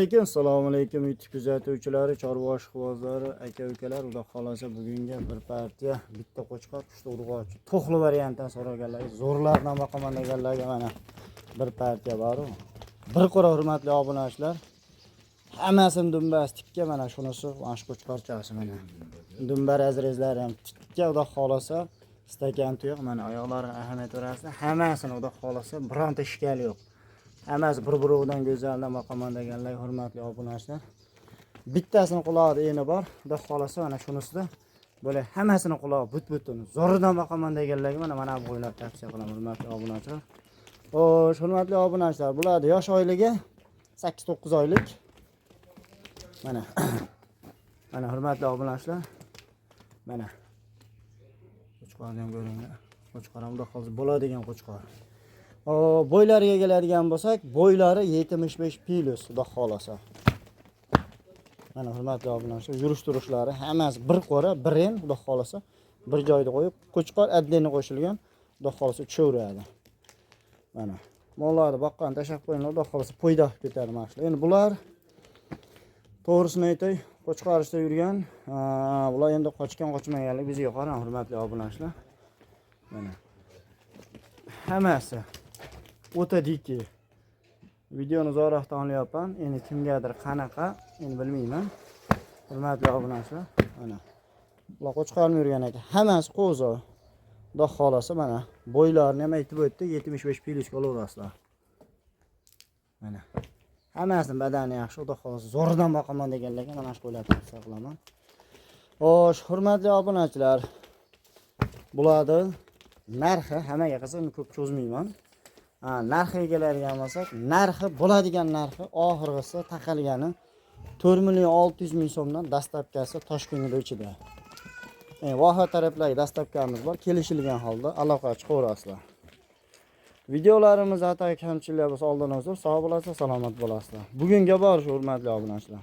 Assalomu alaykum YouTube kuzatuvchilari, chorva ishqibozlari, aka-ukalar, xudo xolasa bugunga bir partiya bitta qo'chqor qushda urg'ochi to'xli variantdan so'raganlar, zo'rlardan boqaman deganlarga mana bir partiya bor. Bir qora hurmatli obunachilar, hammasini dumbasi tikka, mana shunisi mana shu qo'chqorchasi mana. Dumbar azrezlari ham tikka, xudo xolasa stakan tuyoq, mana oyoqlari ahamiyat berasizlar. Hammasini xudo xolasa bironta ishkali yo'q. Hammasi bir-biridan go'zaldan boqaman deganlar, hurmatli obunachilar. Bittasini qulog'ida eni bor, xudo xolasa mana shunisida böyle hammasini qulog'i but-butun. Zo'ridan boqaman deganlarga mana bu o'yinlar tavsiya qilaman, hurmatli obunachilar. Xo'sh, hurmatli obunachilar, bularning yosh oyligi 8-9 oylik. Mana mana hurmatli obunachilar. Mana qo'chqorni ham ko'ringlar. Qo'chqor ham xudo xolasa bo'ladigan qo'chqor. Bo'ylariga keladigan bo'lsak, bo'ylari 75 plus, xudo xolasa. Mana hurmatli obunachilar, yurish-turishlari hammasi bir qora, bir en, xudo xolasa, bir joyda qo'yib, qo'chqor addeni qo'shilgan, xudo xolasa tushaveradi. Mana mollarni boqqan tashab qo'yinglar, xudo xolasa poyda ketadi mana shular. Endi bular to'g'risini aytay, qo'chqorishda yurgan, bular endi qochmaganlik bizga qarang, hurmatli obunachilar. Mana hammasi o'ta diki. Videoni uzoqroqdan olyapman. Endi kimgadir qanaqa, endi bilmayman. Hurmatli obunachilar, mana bular qo'chqorni yurgan ekan. Hammasi qo'zo. Xudo xolasa mana bo'ylarini ham aytib o'tdi, 75 plus olaverasizlar. Mana hammasining badani yaxshi, xudo xolasa zo'ridan boqaman deganlarga mana shu qo'ylarni tavsiya qilaman. Xo'sh, hurmatli obunachilar, bularni narxi hammaga qilsa ko'p cho'zmayman. Narxiga keladigan bo'lsak, narxi bo'ladigan narxi oxirgisi taqalgani 4.600.000 so'mdan dastlabkasi Toshkentda ichida. Voha taraflarga dastlabkamiz bor, kelishilgan holda aloqa chiqaverasizlar. Videolarimiz xato kamchiliklar bo'lsa oldindan uzr, sog' bo'lasizlar, salomat bo'lasizlar. Bugunga bor shu hurmatli obunachilar.